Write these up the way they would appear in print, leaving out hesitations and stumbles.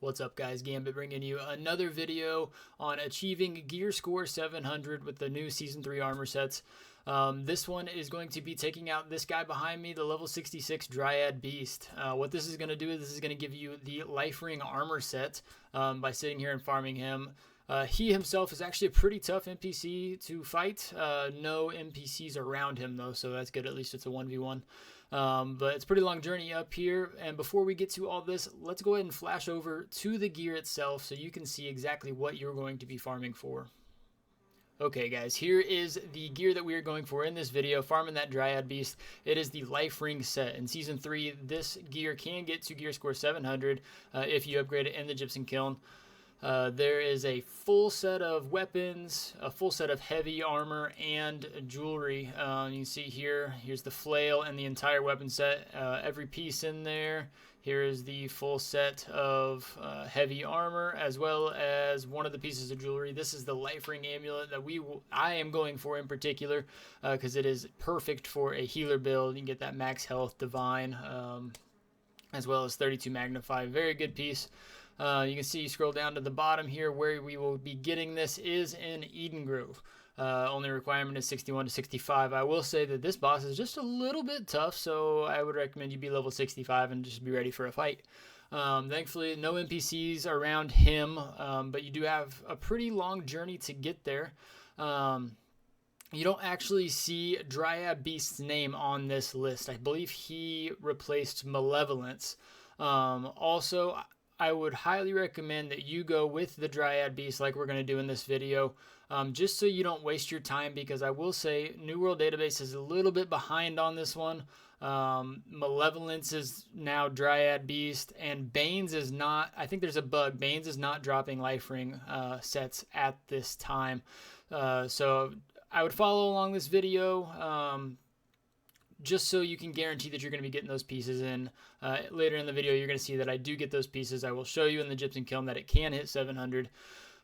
What's up, guys? Gambit bringing you another video on achieving gear score 700 with the new Season 3 armor sets. This one is going to be taking out this guy behind me, the level 66 Dryad Beast. What this is going to do is this is going to give you the Lifering armor set by sitting here and farming him. He himself is actually a pretty tough NPC to fight. No NPCs around him though, so that's good. At least it's a 1v1. But it's a pretty long journey up here. And before we get to all this, let's go ahead and flash over to the gear itself so you can see exactly what you're going to be farming for. Okay guys, here is the gear that we are going for in this video, farming that Dryad Beast. It is the Lifering set. In Season 3, this gear can get to gear score 700 if you upgrade it in the Gypsum Kiln. There is a full set of weapons, a full set of heavy armor, and jewelry. You can see here's the flail and the entire weapon set, every piece in there. Here is the full set of heavy armor, as well as one of the pieces of jewelry. This is the Lifering amulet that I am going for in particular, because it is perfect for a healer build. You can get that max health, divine, as well as 32 magnify. Very good piece. You can see, scroll down to the bottom here, where we will be getting this is in Eden Grove. Only requirement is 61 to 65. I will say that this boss is just a little bit tough, so I would recommend you be level 65 and just be ready for a fight. Thankfully, no NPCs around him, but you do have a pretty long journey to get there. You don't actually see Dryad Beast's name on this list. I believe he replaced Malevolence. Also, I would highly recommend that you go with the Dryad Beast like we're going to do in this video, just so you don't waste your time, because I will say New World Database is a little bit behind on this one. Malevolence is now Dryad Beast, and Banes is not. I think there's a bug. Banes is not dropping Lifering sets at this time. So I would follow along this video, just so you can guarantee that you're going to be getting those pieces in. Later in the video, you're going to see that I do get those pieces. I will show you in the Gypsum Kiln that it can hit 700.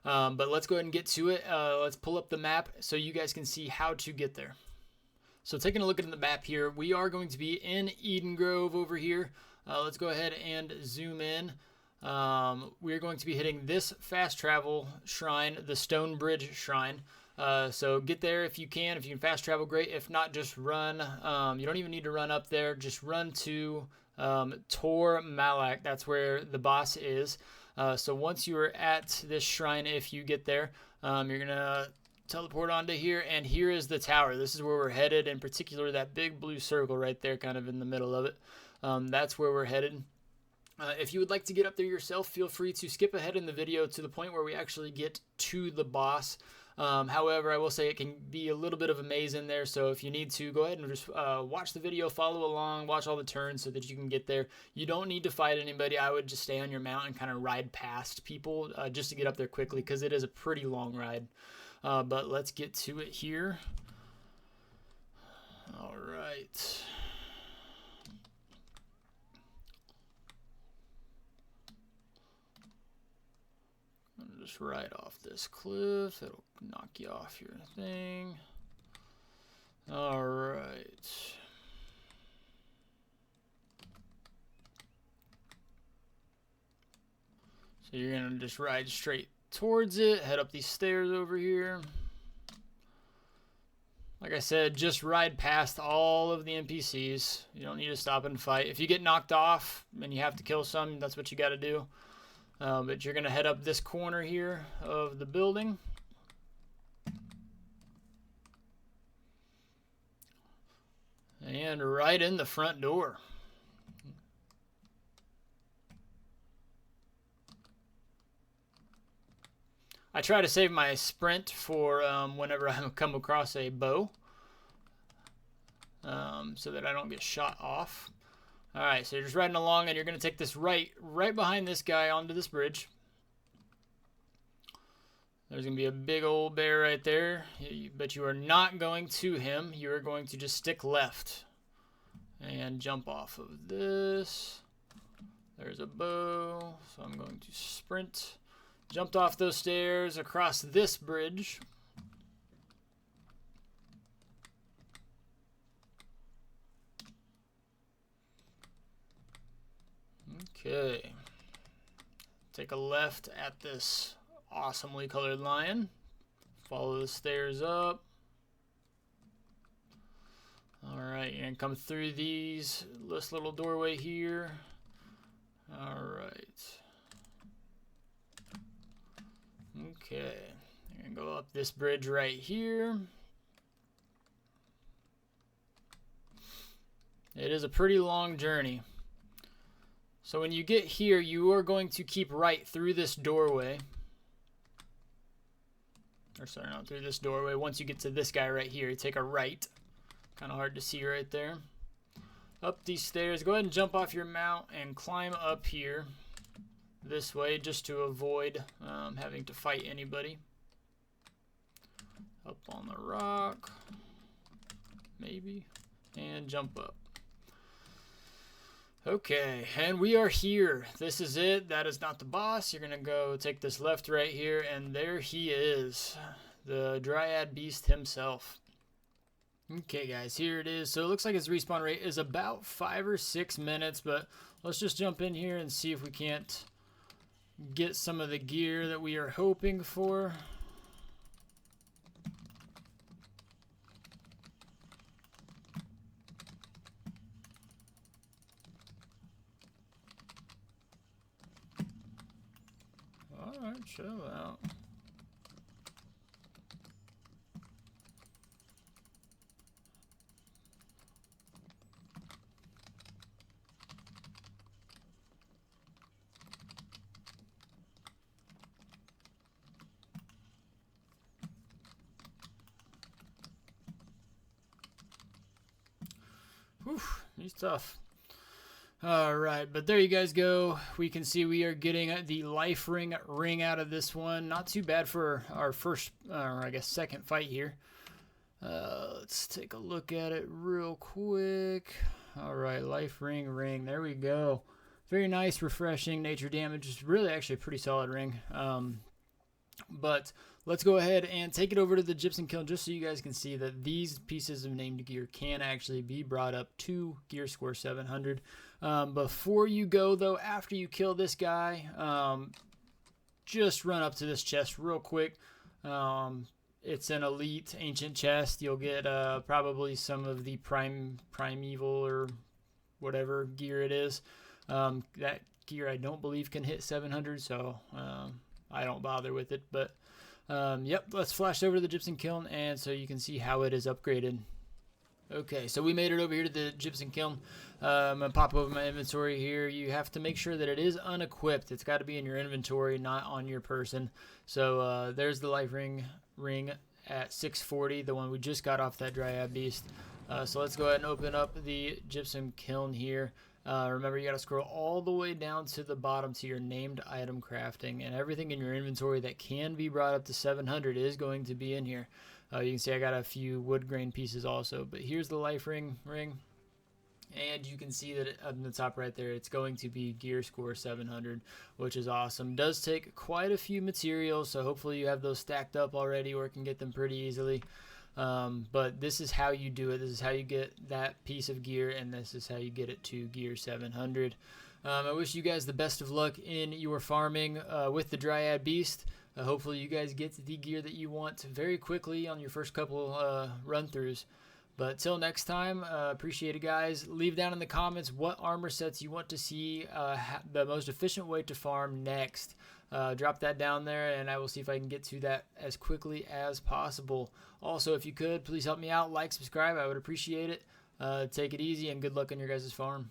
But let's go ahead and get to it. Let's pull up the map so you guys can see how to get there. So taking a look at the map here, we are going to be in Eden Grove over here. Let's go ahead and zoom in. We're going to be hitting this fast travel shrine, the Stone Bridge Shrine. So get there if you can. If you can fast travel, great. If not, just run. You don't even need to run up there. Just run to Tor Malak. That's where the boss is. So once you are at this shrine, if you get there, you're going to teleport onto here. And here is the tower. This is where we're headed. In particular, that big blue circle right there, kind of in the middle of it. That's where we're headed. If you would like to get up there yourself, feel free to skip ahead in the video to the point where we actually get to the boss. However, I will say it can be a little bit of a maze in there, so if you need to, go ahead and just watch the video, follow along, watch all the turns so that you can get there. You don't need to fight anybody. I would just stay on your mount and kind of ride past people just to get up there quickly, because it is a pretty long ride. But let's get to it here. All right. Just right off this cliff. It'll knock you off your thing. All right. So you're going to just ride straight towards it. Head up these stairs over here. Like I said, just ride past all of the NPCs. You don't need to stop and fight. If you get knocked off and you have to kill some, that's what you got to do. But you're going to head up this corner here of the building. And right in the front door. I try to save my sprint for whenever I come across a bow, so that I don't get shot off. All right, so you're just riding along, and you're going to take this right behind this guy onto this bridge. There's going to be a big old bear right there, but you are not going to him. You are going to just stick left and jump off of this. There's a bow, so I'm going to sprint. Jumped off those stairs across this bridge. Okay. take a left at this awesomely colored lion. Follow the stairs up. Alright, and come through this little doorway here. Alright. Okay. And go up this bridge right here. It is a pretty long journey. So when you get here, you are going to keep right through this doorway. Or sorry, not through this doorway. Once you get to this guy right here, you take a right. Kind of hard to see right there. Up these stairs. Go ahead and jump off your mount and climb up here this way just to avoid having to fight anybody. Up on the rock. Maybe. And jump up. Okay, and we are here. This is it. That is not the boss. You're going to go take this left right here, and there he is. The Dryad Beast himself. Okay, guys, here it is. So it looks like his respawn rate is about 5 or 6 minutes, but let's just jump in here and see if we can't get some of the gear that we are hoping for. Alright, chill out. Whew, he's tough. Alright, but there you guys go. We can see we are getting the Lifering ring out of this one. Not too bad for our first, or I guess second fight here. Let's take a look at it real quick. Alright, Lifering ring. There we go. Very nice, refreshing, nature damage. It's really actually a pretty solid ring. But let's go ahead and take it over to the Gypsum Kiln just so you guys can see that these pieces of named gear can actually be brought up to gear score 700. Before you go, though, after you kill this guy, just run up to this chest real quick. It's an elite ancient chest. You'll get probably some of the primeval or whatever gear it is. That gear I don't believe can hit 700, so I don't bother with it. But yep, let's flash over to the Gypsum Kiln and so you can see how it is upgraded. Okay, so we made it over here to the Gypsum Kiln. I'm going to pop over my inventory here. You have to make sure that it is unequipped. It's got to be in your inventory, not on your person. So there's the Lifering ring at 640, the one we just got off that Dryad Beast. So let's go ahead and open up the Gypsum Kiln here. Remember, you got to scroll all the way down to the bottom to your named item crafting, and everything in your inventory that can be brought up to 700 is going to be in here. You can see I got a few wood grain pieces also, but here's the Lifering ring, and you can see that up in the top right there, it's going to be gear score 700, which is awesome. Does take quite a few materials, so hopefully you have those stacked up already or can get them pretty easily. But this is how you do it. This is how you get that piece of gear, and this is how you get it to gear 700. I wish you guys the best of luck in your farming with the Dryad Beast. Hopefully you guys get the gear that you want very quickly on your first couple run-throughs. But till next time, appreciate it, guys. Leave down in the comments what armor sets you want to see the most efficient way to farm next. Drop that down there, and I will see if I can get to that as quickly as possible. Also, if you could, please help me out. Like, subscribe. I would appreciate it. Take it easy, and good luck on your guys' farm.